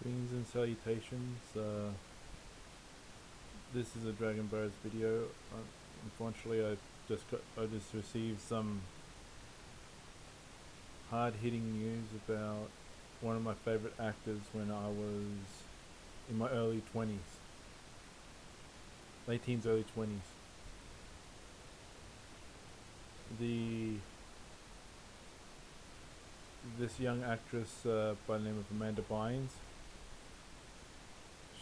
Greetings and salutations. This is a Dragon Bros video. Unfortunately, I just received some hard-hitting news about one of my favorite actors when I was in my early 20s, late teens, early 20s. The This young actress by the name of Amanda Bynes.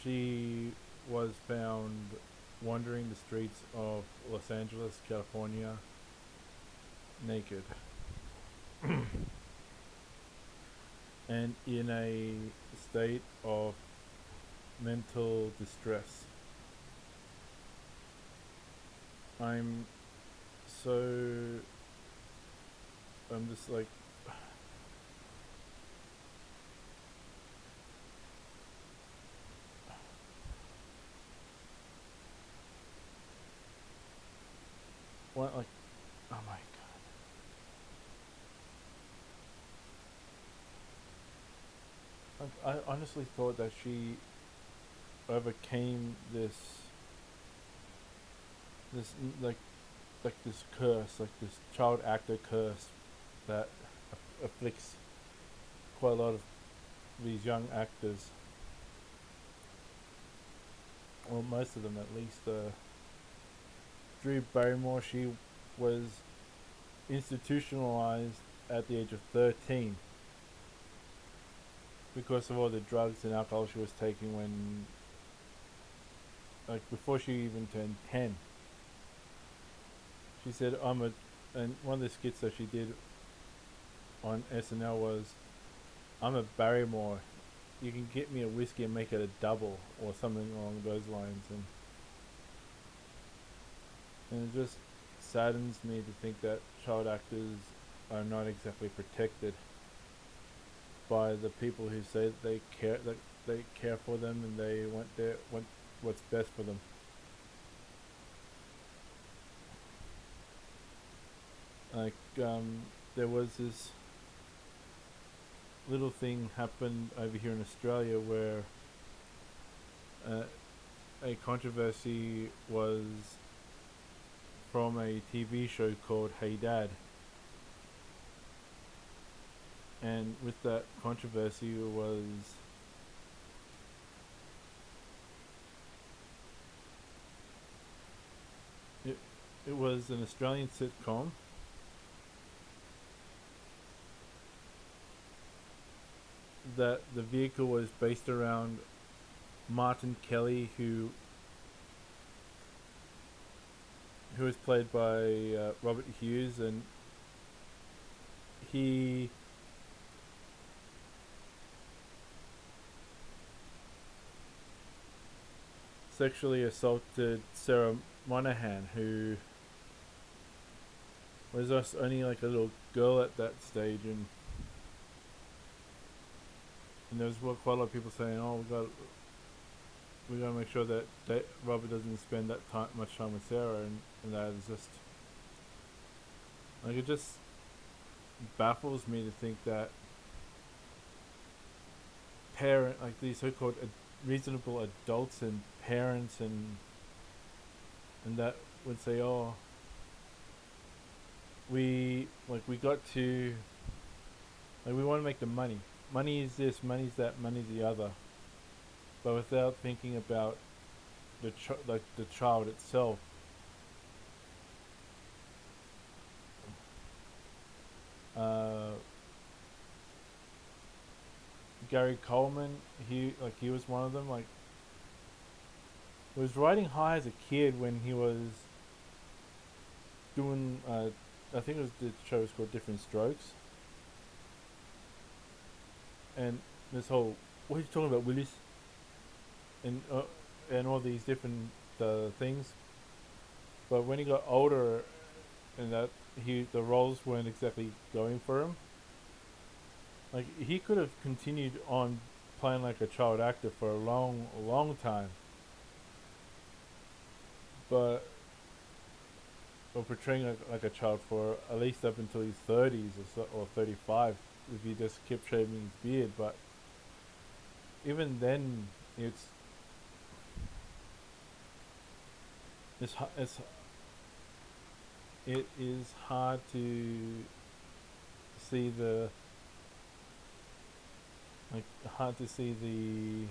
She was found wandering the streets of Los Angeles, California, naked and in a state of mental distress. I'm so I'm just like what, like, oh my god. I honestly thought that she overcame this like this curse, like this child actor curse that afflicts quite a lot of these young actors, or most of them at least. Drew Barrymore, she was institutionalized at the age of 13 because of all the drugs and alcohol she was taking when, like, before she even turned 10. She said, and one of the skits that she did on SNL was, "I'm a Barrymore. You can get me a whiskey and make it a double," or something along those lines. And it just saddens me to think that child actors are not exactly protected by the people who say that they care for them and they want what's best for them. Like, there was this little thing happened over here in Australia where uh, a controversy was from a TV show called Hey Dad. And with that controversy it, it was an Australian sitcom that the vehicle was based around Martin Kelly, who was played by Robert Hughes, and he sexually assaulted Sarah Monahan, who was just only like a little girl at that stage, and there was quite a lot of people saying, "Oh, we got to make sure that Robert doesn't spend much time with Sarah," and that is just like, it just baffles me to think that like these so-called reasonable adults and parents and that would say, "Oh, we got to, like, we want to make the money. Money is this, money's that, money's the other," but without thinking about the child itself. Uh, Gary Coleman, he was one of them. Like, was riding high as a kid when he was doing. I think it was the show was called Different Strokes, and this whole, "What are you talking about, Willis?" And all these different things. But when he got older, and that the roles weren't exactly going for him. Like, he could have continued on playing like a child actor for a long time, but or portraying like a child for at least up until his 30s or 35 if he just kept shaving his beard. But even then, it's it's hu- it's it is hard to see the like hard to see the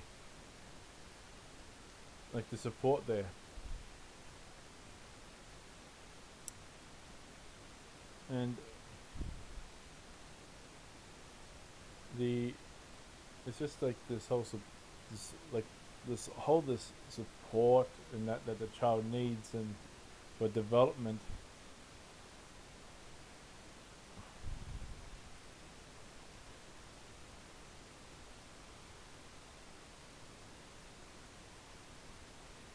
support there, and the it's just like this like this support and that the child needs and for development.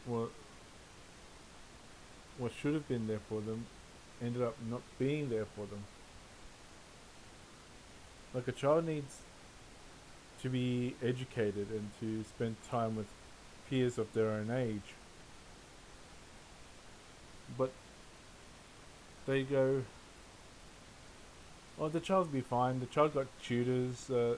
What what should have been there for them ended up not being there for them. Like a child needs to be educated and to spend time with peers of their own age, but they go, "Oh, the child'll be fine. The child got tutors. There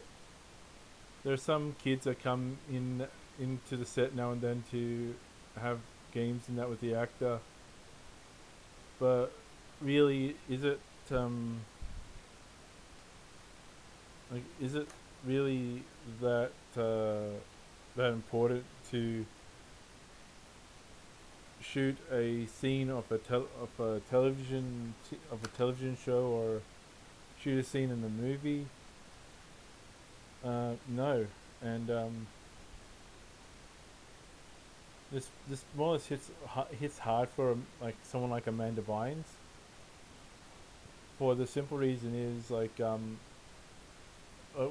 are some kids that come into the set now and then to have games and that with the actor, but really, is it um like is it really that that important to shoot a scene of of a television show or shoot a scene in a movie? No, and this more or less hits hard for like someone like Amanda Bynes. For the simple reason is like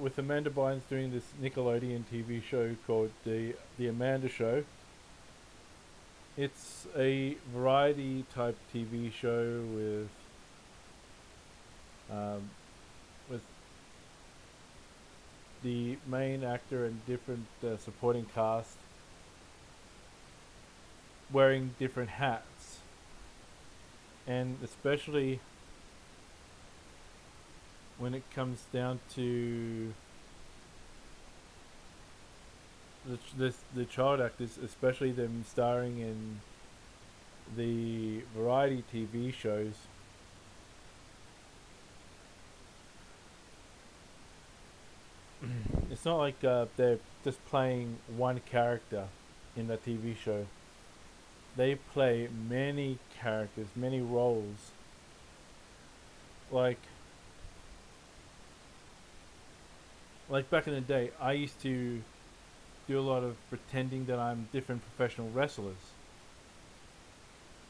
with Amanda Bynes doing this Nickelodeon TV show called the Amanda Show. It's a variety type TV show um, with the main actor and different supporting cast wearing different hats, and especially when it comes down to the child actors, especially them starring in the variety TV shows. It's not like they're just playing one character in the TV show. They play many characters, many roles. Like like back in the day, I used to do a lot of pretending that I'm different professional wrestlers.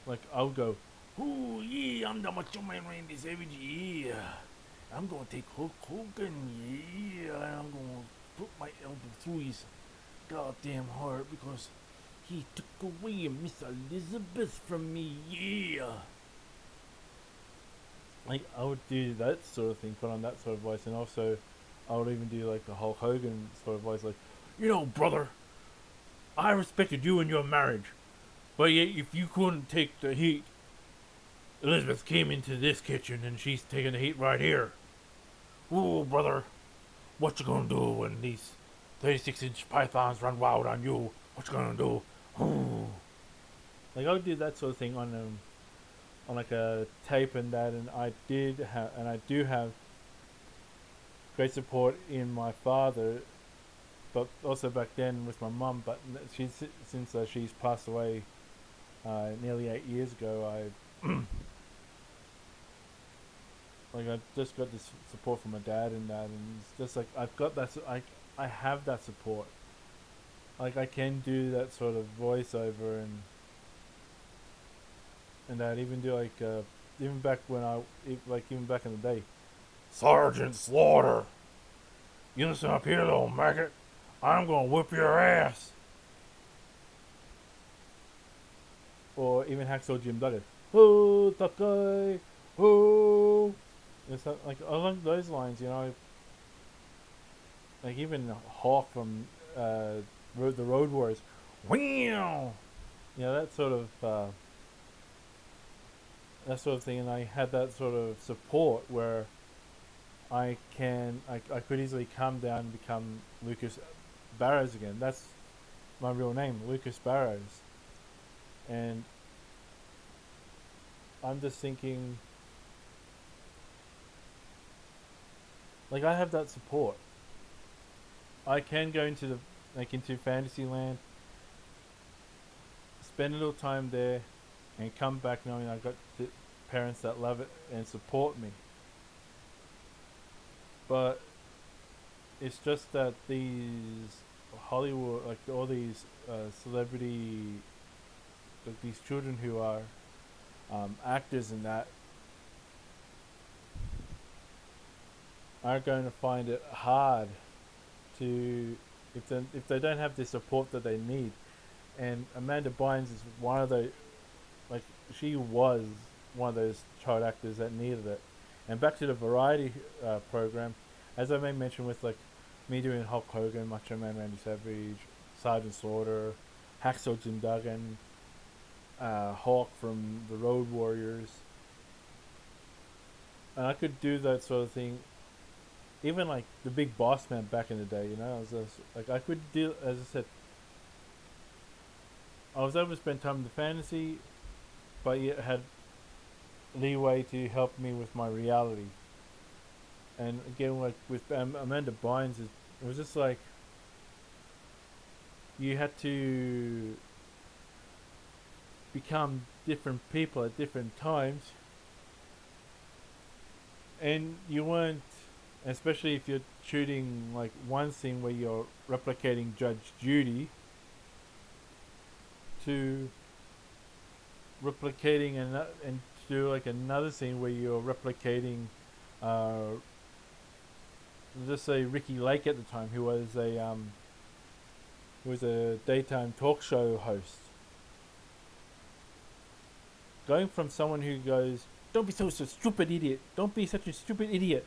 Like I'll go, "Oh yeah, I'm the Macho Man Randy Savage. Yeah, I'm gonna take Hulk Hogan. Yeah, I'm gonna put my elbow through his goddamn heart because he took away Miss Elizabeth from me. Yeah." Like I would do that sort of thing, put on that sort of voice, and also I would even do like the Hulk Hogan sort of voice, like, brother, I respected you in your marriage, but yet if you couldn't take the heat, Elizabeth came into this kitchen and she's taking the heat right here. Ooh, brother, what you gonna do when these 36-inch pythons run wild on you? What you gonna do? Ooh. Like I would do that sort of thing on like a tape and that, and I do have great support in my father, but also back then with my mum. But she's since she's passed away nearly 8 years ago. I just got this support from my dad and that, and it's just like I've got that. I have that support. Like I can do that sort of voiceover and that even do like even back when even back in the day, Sergeant Slaughter. You listen up here, little maggot. I'm gonna whip your ass. Or even Hacksaw Jim Duggan. Oh, that guy. Oh. It's not, like along those lines, like even Hawk from the Road Warriors. Wow. That sort of thing, and I had that sort of support where I could easily come down and become Lucas Barrows again. That's my real name, Lucas Barrows. And I'm just thinking, like, I have that support. I can go into into Fantasyland, spend a little time there, and come back knowing I got parents that love it and support me. But it's just that these Hollywood, like all these celebrity, like these children who are actors and that, are going to find it hard to, if they don't have the support that they need. And Amanda Bynes is one of those, like, she was one of those child actors that needed it. And back to the variety program, as I may mention with like me doing Hulk Hogan, Macho Man Randy Savage, Sergeant Slaughter, Hacksaw Jim Duggan, Hawk from the Road Warriors, and I could do that sort of thing. Even like the Big Boss Man back in the day, you know, I was just, like I could do, as I said, I was able to spend time in the fantasy, but yet had leeway to help me with my reality. And again, like with Amanda Bynes, it was just like you had to become different people at different times, and you weren't, especially if you're shooting like one scene where you're replicating Judge Judy to replicating and to do like another scene where you're replicating uh, let's say Ricky Lake at the time, who was a daytime talk show host. Going from someone who goes, "Don't be so stupid, idiot! Don't be such a stupid idiot!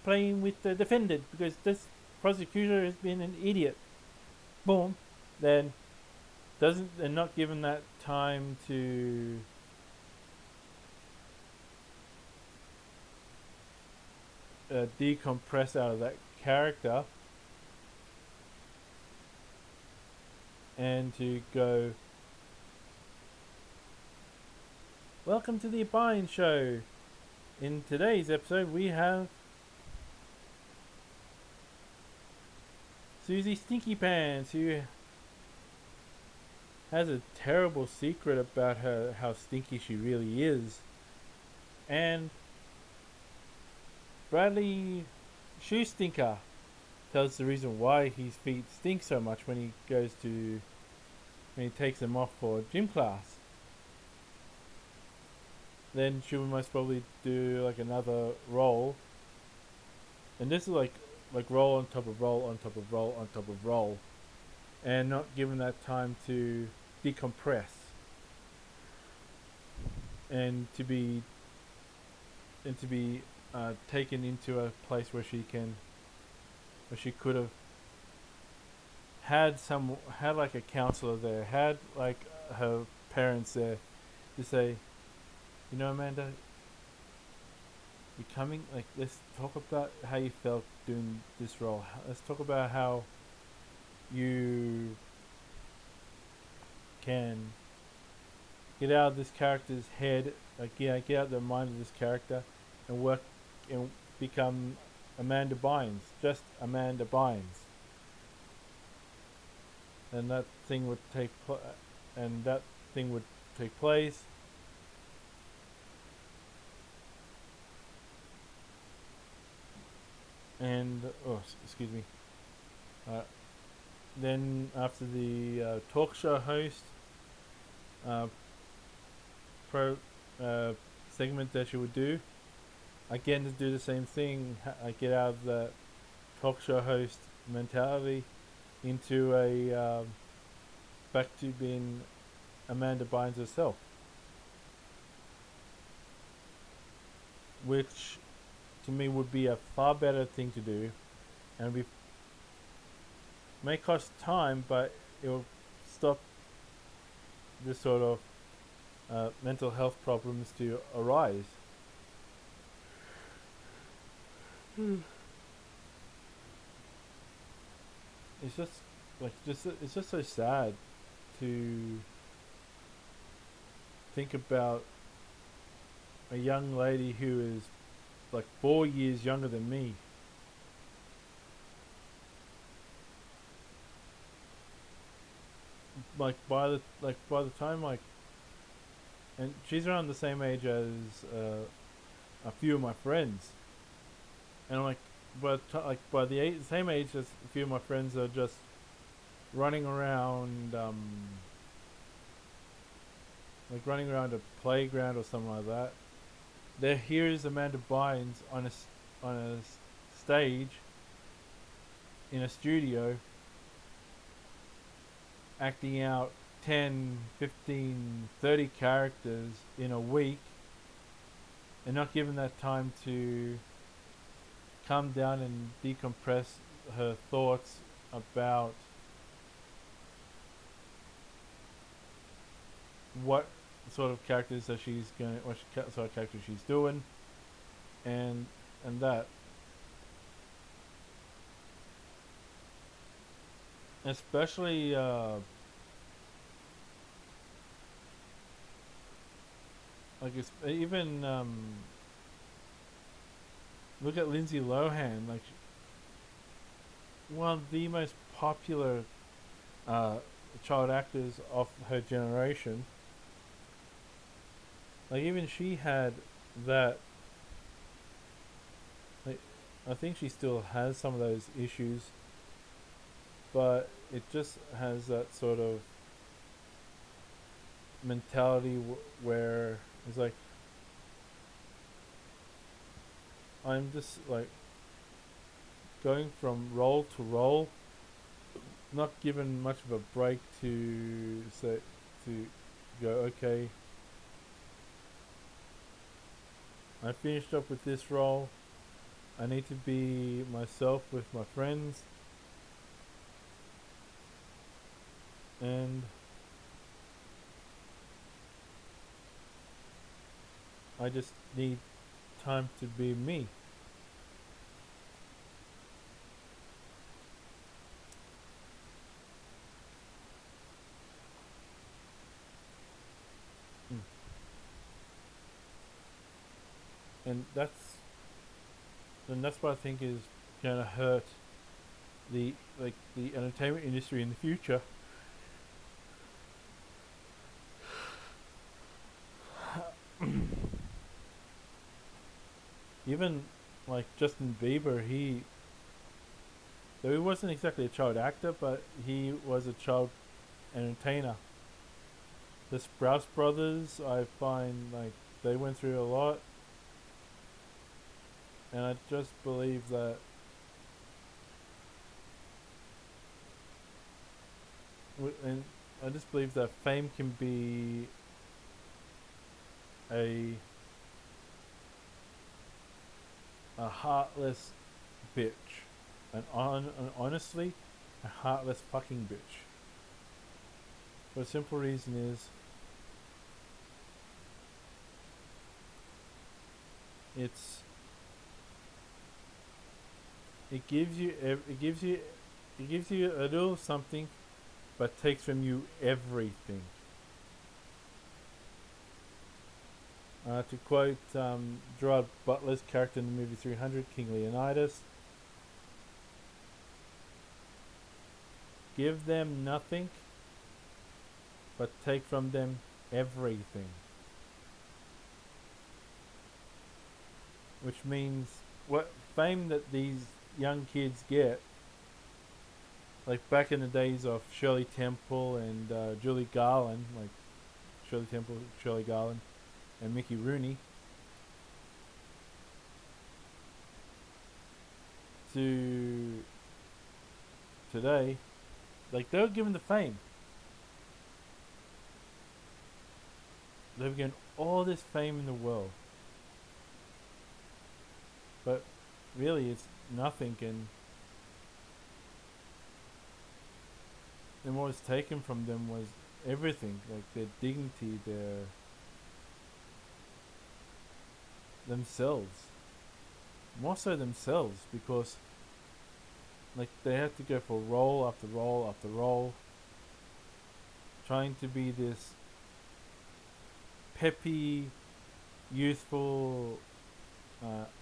Playing with the defendant because this prosecutor has been an idiot." Boom. Then doesn't and not given that time to decompress out of that character and to go, "Welcome to the Bynes Show. In today's episode, we have Susie Stinky Pants, who has a terrible secret about her how stinky she really is, and Bradley Shoe Stinker tells the reason why his feet stink so much when he takes them off for gym class." Then she would most probably do like another roll, and this is like roll on top of roll on top of roll on top of roll, and not given that time to decompress and to be taken into a place where she could have had like a counselor there, had like her parents there to say, "You know, Amanda, becoming like, let's talk about how you felt doing this role. Let's talk about how you can get out of this character's head, like, yeah, get out of the mind of this character, and work and become Amanda Bynes, just Amanda Bynes." And that thing would take place. And excuse me. Uh, then after the talk show host uh, pro segment that she would do, again to do the same thing, get out of the talk show host mentality into a back to being Amanda Bynes herself, which to me would be a far better thing to do, and may cost time, but it will stop this sort of mental health problems to arise. it's just it's just so sad to think about a young lady who is like 4 years younger than me. By the time and she's around the same age as a few of my friends, and I'm like, by the same age as a few of my friends are just running around, like running around a playground or something like that. There, here is Amanda Bynes on stage in a studio acting out 10, 15, 30 characters in a week and not given that time to calm down and decompress her thoughts about what sort of characters that she's going, sort of character she's doing, and that, especially like it's even look at Lindsay Lohan, like one of the most popular uh, child actors of her generation. Like even she had that. Like, I think she still has some of those issues, but it just has that sort of mentality where it's like I'm just like going from role to role, not given much of a break to say to go, okay, I finished up with this role. I need to be myself with my friends, and I just need time to be me. Mm. And that's what I think is gonna hurt the entertainment industry in the future. Even like Justin Bieber, though he wasn't exactly a child actor, but he was a child entertainer. The Sprouse brothers, I find like they went through a lot, and I just believe that, and I just believe that fame can be a heartless bitch, and honestly, a heartless fucking bitch. For a simple reason is it's it gives you it gives you a little something, but takes from you everything. To quote Gerard Butler's character in the movie 300, King Leonidas, give them nothing, but take from them everything. Which means what fame that these young kids get, like back in the days of Shirley Temple and Julie Garland, like Shirley Temple, Shirley Garland, and Mickey Rooney, to today, like they were given the fame. They've given all this fame in the world, but really it's nothing, and what was taken from them was everything, like their dignity, their themselves, more so themselves, because Like they have to go for role after role after role, trying to be this peppy, youthful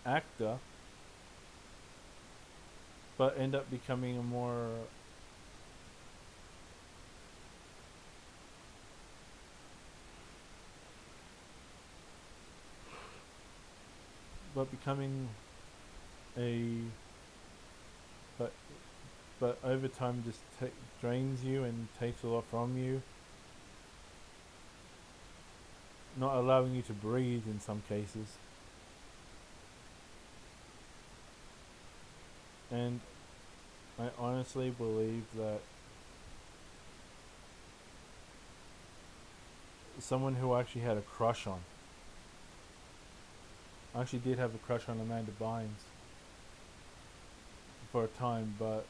actor, but end up becoming a more but becoming a but but over time just drains you and takes a lot from you, not allowing you to breathe in some cases. And I honestly believe that someone who I actually had a crush on, I actually did have a crush on Amanda Bynes for a time, but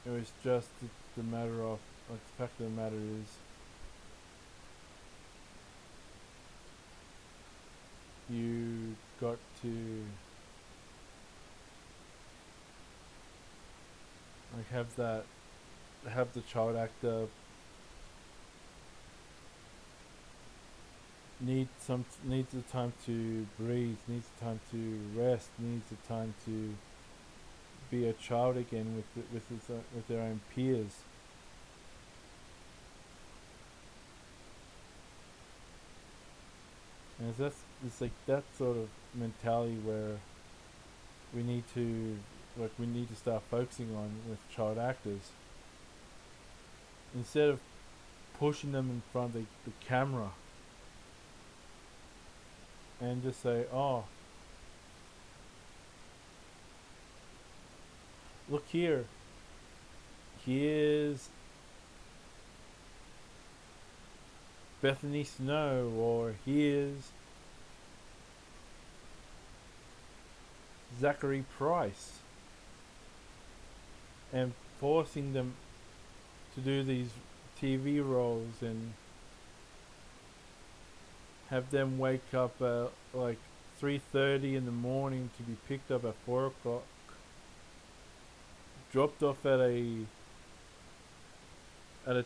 it was just the matter of, like, the fact of the matter is, you got to like have the child actor needs the time to breathe, needs the time to rest, needs the time to be a child again with their own peers. And it's like that sort of mentality where we need to we need to start focusing on with child actors instead of pushing them in front of the camera and just say, oh, look here, here's Bethany Snow, or here's Zachary Price, and forcing them to do these TV roles and have them wake up at like 3:30 in the morning to be picked up at 4 o'clock, dropped off at a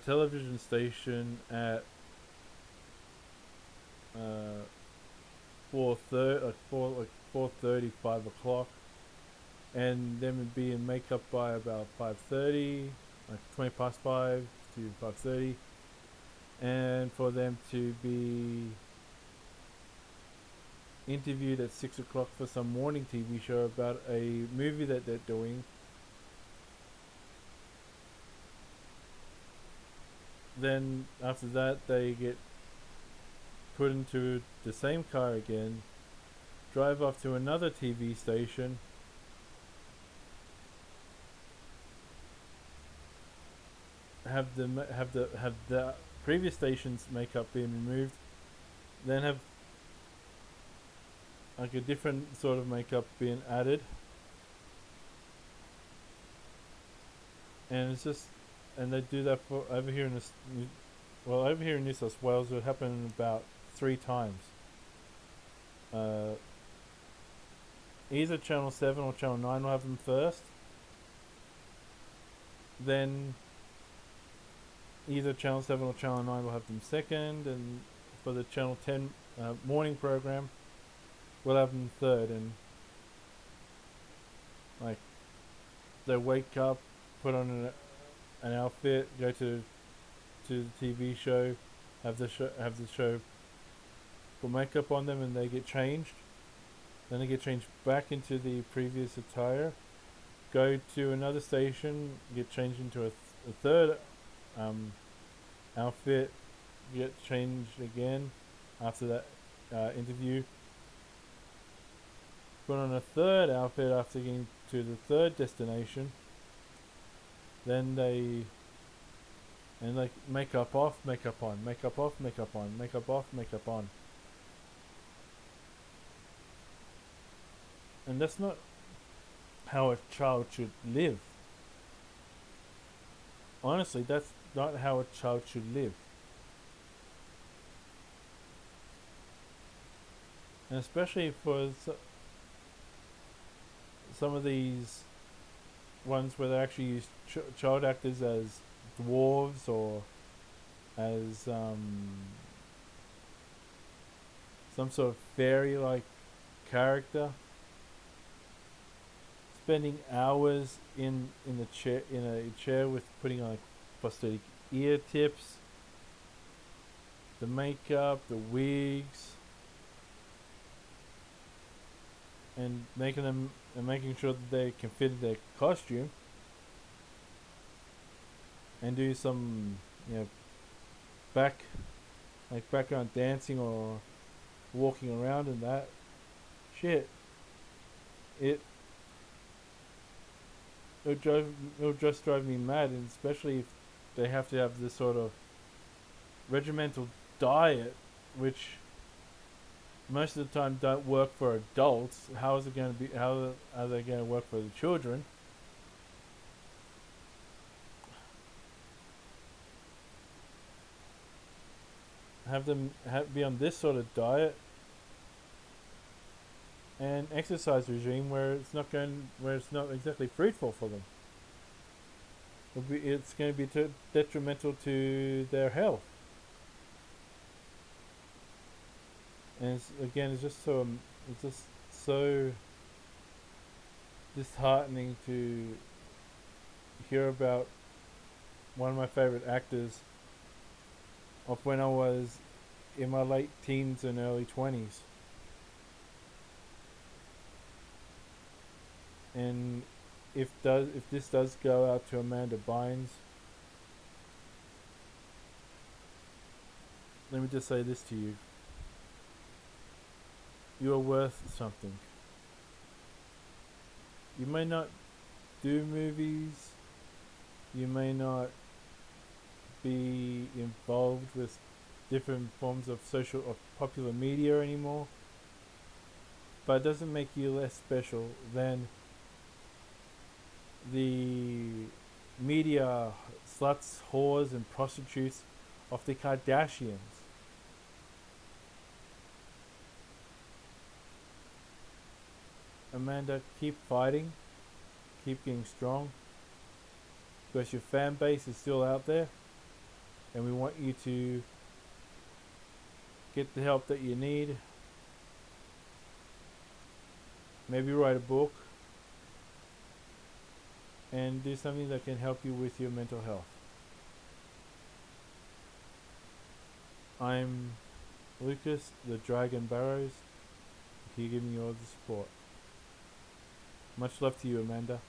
television station at 4:30, 4:30, 5 o'clock, and then would be in makeup by about 5:30, like 5:20 to 5:30, and for them to be interviewed at 6 o'clock for some morning TV show about a movie that they're doing. Then after that, they get put into the same car again, drive off to another TV station, have the previous station's makeup being removed, then have like a different sort of makeup being added, and it's just, and they do that for over here in this, well, over here in New South Wales, it happened about 3 times. Uh, Either Channel 7 or Channel 9 will have them first. Then either Channel 7 or Channel 9 will have them second. And for the Channel 10 morning program, we'll have them third. And like, they wake up, put on an outfit, go to the TV show, have the show put makeup on them, and they get changed. Then they get changed back into the previous attire, go to another station, get changed into a third outfit, get changed again after that interview, put on a third outfit after getting to the third destination. Then they, and like, makeup off, makeup on, makeup off, makeup on, makeup off, makeup on. And that's not how a child should live. Honestly, that's not how a child should live. And especially for some of these ones where they actually use child actors as dwarves or as some sort of fairy-like character, spending hours in the chair in a chair with putting on like prosthetic ear tips, the makeup, the wigs, and making sure that they can fit in their costume, and do some you know back background dancing or walking around and that shit. It it'll just drive me mad, and especially if they have to have this sort of regimental diet, which most of the time don't work for adults. How is it going to be? How are they going to work for the children? Have them be on this sort of diet and exercise regime where it's not exactly fruitful for them. It's going to be detrimental to their health, and it's just so disheartening to hear about one of my favorite actors of when I was in my late teens and early 20s. And if this does go out to Amanda Bynes, let me just say this to you. You are worth something. You may not do movies, you may not be involved with different forms of social or popular media anymore, but it doesn't make you less special than the media sluts, whores, and prostitutes of the Kardashians. Amanda, keep fighting, keep getting strong, because your fan base is still out there, and we want you to get the help that you need. Maybe write a book and do something that can help you with your mental health. I'm Lucas, the Dragon Barrows, here giving you all the support. Much love to you, Amanda.